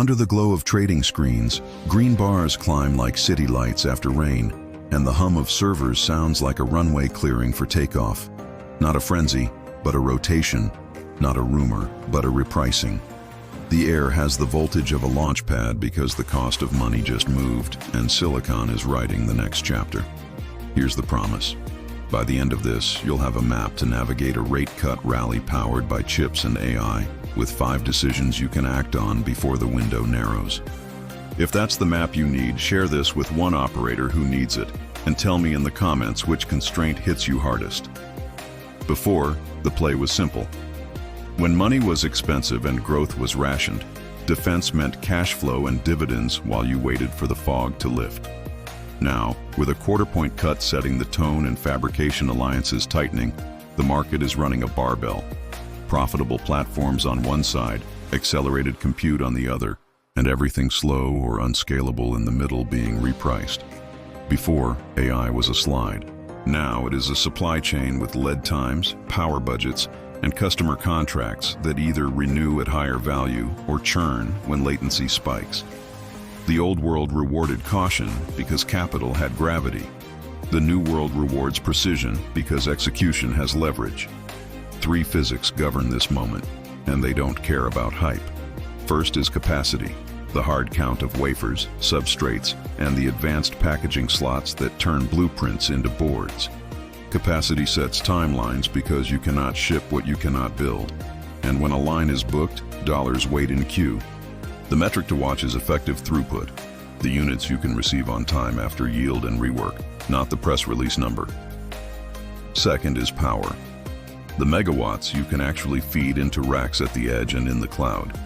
Under the glow of trading screens, green bars climb like city lights after rain, and the hum of servers sounds like a runway clearing for takeoff. Not a frenzy, but a rotation. Not a rumor, but a repricing. The air has the voltage of a launch pad because the cost of money just moved, and Silicon is writing the next chapter. Here's the promise. By the end of this, you'll have a map to navigate a rate-cut rally powered by chips and AI, with 5 decisions you can act on before the window narrows. If that's the map you need, share this with one operator who needs it, and tell me in the comments which constraint hits you hardest. Before, the play was simple. When money was expensive and growth was rationed, defense meant cash flow and dividends while you waited for the fog to lift. Now, with a quarter-point cut setting the tone and fabrication alliances tightening, the market is running a barbell. Profitable platforms on one side, accelerated compute on the other, and everything slow or unscalable in the middle being repriced. Before, AI was a slide. Now it is a supply chain with lead times, power budgets, and customer contracts that either renew at higher value or churn when latency spikes. The old world rewarded caution because capital had gravity. The new world rewards precision because execution has leverage. 3 physics govern this moment, and they don't care about hype. First is capacity, the hard count of wafers, substrates, and the advanced packaging slots that turn blueprints into boards. Capacity sets timelines because you cannot ship what you cannot build. And when a line is booked, dollars wait in queue. The metric to watch is effective throughput, the units you can receive on time after yield and rework, not the press release number. Second is power. The megawatts you can actually feed into racks at the edge and in the cloud.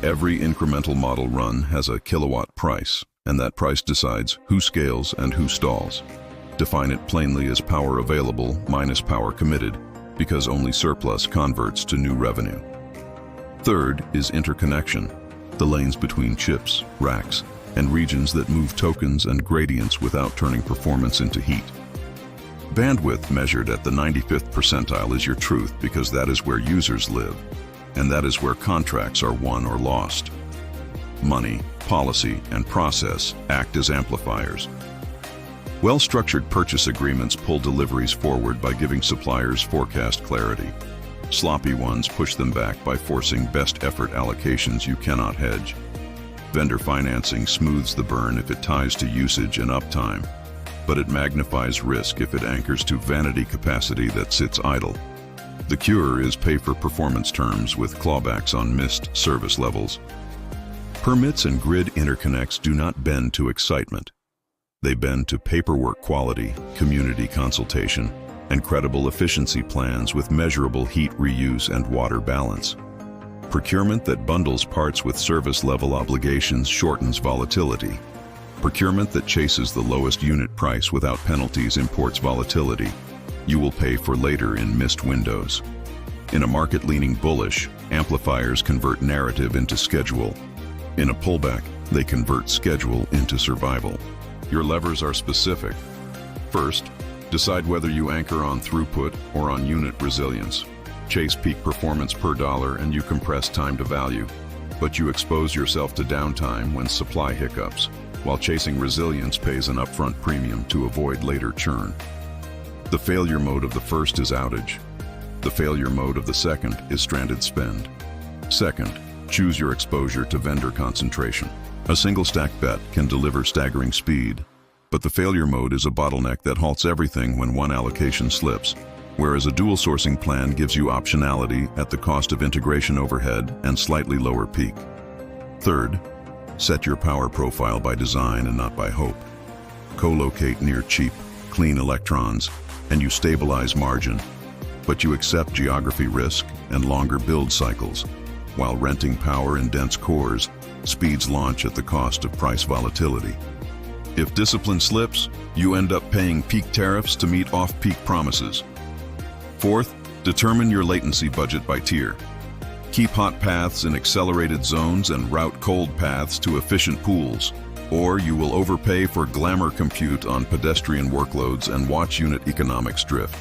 Every incremental model run has a kilowatt price, and that price decides who scales and who stalls. Define it plainly as power available minus power committed, because only surplus converts to new revenue. Third is interconnection, the lanes between chips, racks, and regions that move tokens and gradients without turning performance into heat. Bandwidth measured at the 95th percentile is your truth because that is where users live, and that is where contracts are won or lost. Money, policy, and process act as amplifiers. Well-structured purchase agreements pull deliveries forward by giving suppliers forecast clarity. Sloppy ones push them back by forcing best effort allocations you cannot hedge. Vendor financing smooths the burn if it ties to usage and uptime, but it magnifies risk if it anchors to vanity capacity that sits idle. The cure is pay-for-performance terms with clawbacks on missed service levels. Permits and grid interconnects do not bend to excitement. They bend to paperwork quality, community consultation, and credible efficiency plans with measurable heat reuse and water balance. Procurement that bundles parts with service-level obligations shortens volatility. Procurement that chases the lowest unit price without penalties imports volatility. You will pay for later in missed windows. In a market leaning bullish, amplifiers convert narrative into schedule. In a pullback, they convert schedule into survival. Your levers are specific. First, decide whether you anchor on throughput or on unit resilience. Chase peak performance per dollar and you compress time to value, but you expose yourself to downtime when supply hiccups, while chasing resilience pays an upfront premium to avoid later churn. The failure mode of the first is outage. The failure mode of the second is stranded spend. Second, choose your exposure to vendor concentration. A single stack bet can deliver staggering speed, but the failure mode is a bottleneck that halts everything when one allocation slips, whereas a dual sourcing plan gives you optionality at the cost of integration overhead and slightly lower peak. Third, set your power profile by design and not by hope. Co-locate near cheap, clean electrons, and you stabilize margin, but you accept geography risk and longer build cycles, while renting power in dense cores speeds launch at the cost of price volatility. If discipline slips, you end up paying peak tariffs to meet off-peak promises. Fourth, determine your latency budget by tier. Keep hot paths in accelerated zones and route cold paths to efficient pools, or you will overpay for glamour compute on pedestrian workloads and watch unit economics drift.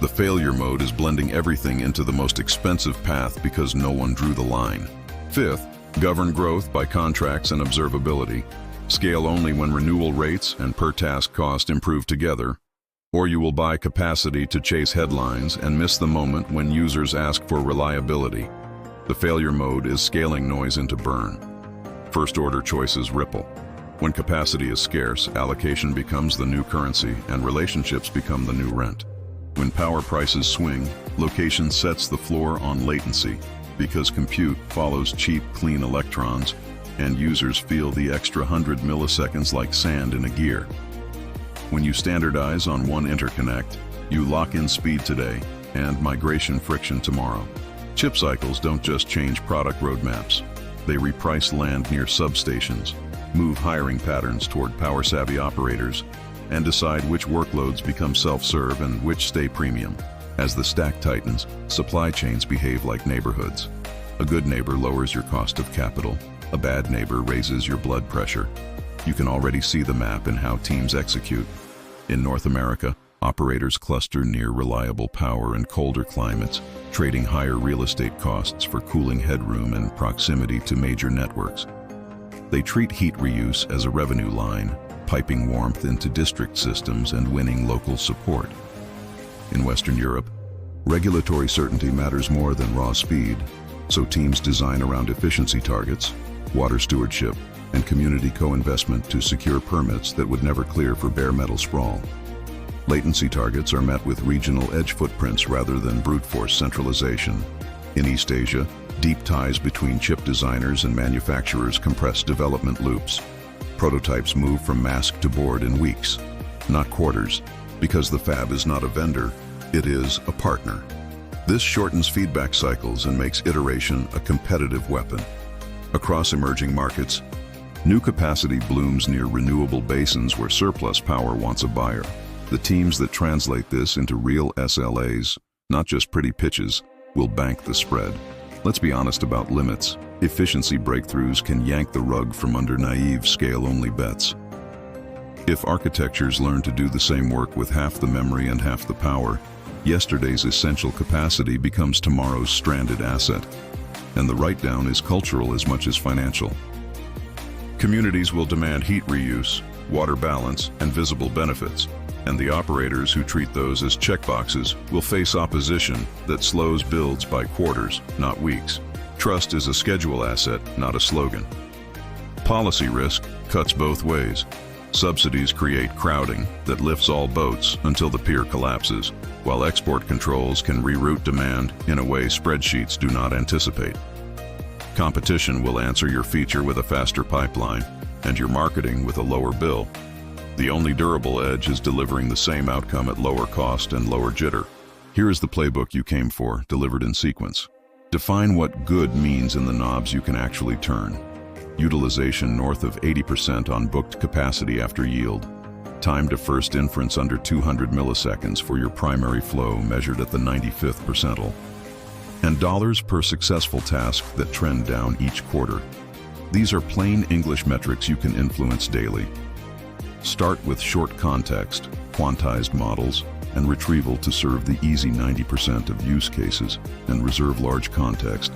The failure mode is blending everything into the most expensive path because no one drew the line. Fifth, Govern growth by contracts and observability. Scale only when renewal rates and per-task cost improve together, or you will buy capacity to chase headlines and miss the moment when users ask for reliability. The failure mode is scaling noise into burn. First-order choices ripple. When capacity is scarce, allocation becomes the new currency and relationships become the new rent. When power prices swing, location sets the floor on latency, because compute follows cheap, clean electrons, and users feel the extra 100 milliseconds like sand in a gear. When you standardize on one interconnect, you lock in speed today and migration friction tomorrow. Chip cycles don't just change product roadmaps. They reprice land near substations, move hiring patterns toward power-savvy operators, and decide which workloads become self-serve and which stay premium. As the stack tightens, supply chains behave like neighborhoods. A good neighbor lowers your cost of capital. A bad neighbor raises your blood pressure. You can already see the map in how teams execute. In North America, operators cluster near reliable power in colder climates, trading higher real estate costs for cooling headroom and proximity to major networks. They treat heat reuse as a revenue line, piping warmth into district systems and winning local support. In Western Europe, regulatory certainty matters more than raw speed, so teams design around efficiency targets, water stewardship, and community co-investment to secure permits that would never clear for bare metal sprawl. Latency targets are met with regional edge footprints rather than brute force centralization. In East Asia, deep ties between chip designers and manufacturers compress development loops. Prototypes move from mask to board in weeks, not quarters, because the fab is not a vendor, it is a partner. This shortens feedback cycles and makes iteration a competitive weapon. Across emerging markets, new capacity blooms near renewable basins where surplus power wants a buyer. The teams that translate this into real SLAs, not just pretty pitches, will bank the spread. Let's be honest about limits. Efficiency breakthroughs can yank the rug from under naive scale-only bets. If architectures learn to do the same work with half the memory and half the power, yesterday's essential capacity becomes tomorrow's stranded asset. And the write-down is cultural as much as financial. Communities will demand heat reuse, water balance, and visible benefits. And the operators who treat those as checkboxes will face opposition that slows builds by quarters, not weeks. Trust is a schedule asset, not a slogan. Policy risk cuts both ways. Subsidies create crowding that lifts all boats until the pier collapses, while export controls can reroute demand in a way spreadsheets do not anticipate. Competition will answer your feature with a faster pipeline, and your marketing with a lower bill. The only durable edge is delivering the same outcome at lower cost and lower jitter. Here is the playbook you came for, delivered in sequence. Define what good means in the knobs you can actually turn. Utilization north of 80% on booked capacity after yield. Time to first inference under 200 milliseconds for your primary flow measured at the 95th percentile. And dollars per successful task that trend down each quarter. These are plain English metrics you can influence daily. Start with short context, quantized models, and retrieval to serve the easy 90% of use cases, and reserve large context.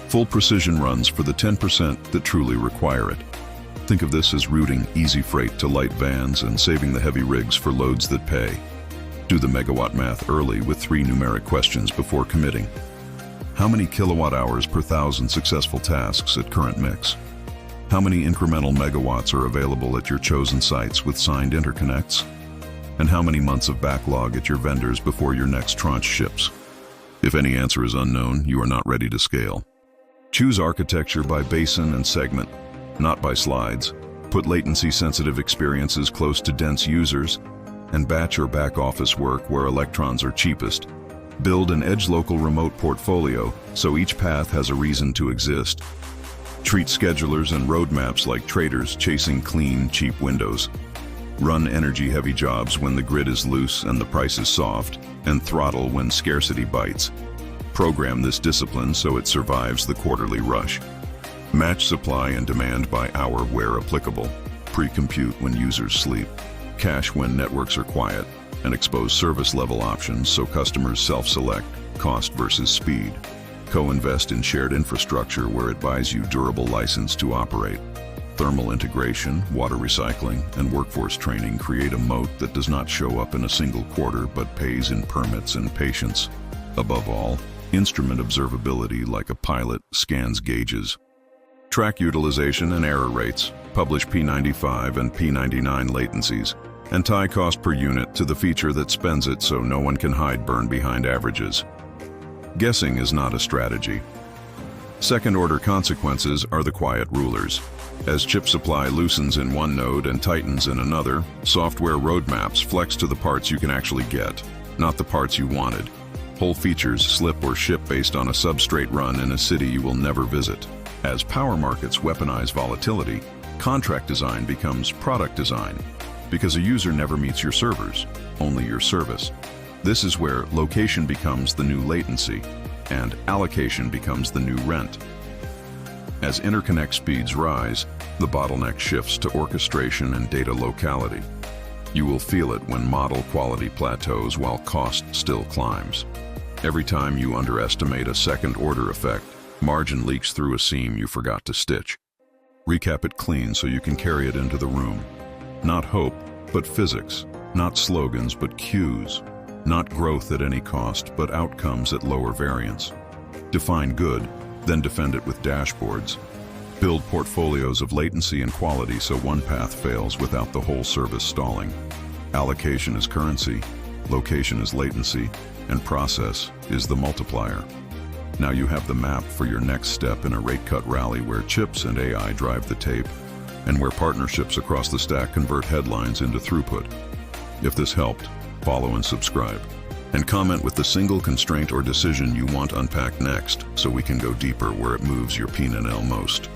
Full precision runs for the 10% that truly require it. Think of this as routing easy freight to light vans and saving the heavy rigs for loads that pay. Do the megawatt math early with 3 numeric questions before committing. How many kilowatt hours per 1,000 successful tasks at current mix? How many incremental megawatts are available at your chosen sites with signed interconnects? And how many months of backlog at your vendors before your next tranche ships? If any answer is unknown, you are not ready to scale. Choose architecture by basin and segment, not by slides. Put latency-sensitive experiences close to dense users, and batch or back-office work where electrons are cheapest. Build an edge-local remote portfolio so each path has a reason to exist. Treat schedulers and roadmaps like traders chasing clean, cheap windows. Run energy-heavy jobs when the grid is loose and the price is soft, and throttle when scarcity bites. Program this discipline so it survives the quarterly rush. Match supply and demand by hour where applicable. Pre-compute when users sleep. Cache when networks are quiet. And expose service level options so customers self-select cost versus speed. Co-invest in shared infrastructure where it buys you durable license to operate. Thermal integration, water recycling, and workforce training create a moat that does not show up in a single quarter but pays in permits and patience. Above all, instrument observability like a pilot scans gauges. Track utilization and error rates, publish P95 and P99 latencies, and tie cost per unit to the feature that spends it so no one can hide burn behind averages. Guessing is not a strategy. Second-order consequences are the quiet rulers. As chip supply loosens in one node and tightens in another, software roadmaps flex to the parts you can actually get, not the parts you wanted. Whole features slip or ship based on a substrate run in a city you will never visit. As power markets weaponize volatility, contract design becomes product design, because a user never meets your servers, only your service. This is where location becomes the new latency, and allocation becomes the new rent. As interconnect speeds rise, the bottleneck shifts to orchestration and data locality. You will feel it when model quality plateaus while cost still climbs. Every time you underestimate a second-order effect, margin leaks through a seam you forgot to stitch. Recap it clean so you can carry it into the room. Not hope, but physics. Not slogans, but cues. Not growth at any cost, but outcomes at lower variance. Define good, then defend it with dashboards. Build portfolios of latency and quality so one path fails without the whole service stalling. Allocation is currency, location is latency, and process is the multiplier. Now you have the map for your next step in a rate cut rally where chips and AI drive the tape, and where partnerships across the stack convert headlines into throughput. If this helped, follow and subscribe. And comment with the single constraint or decision you want unpacked next so we can go deeper where it moves your P&L most.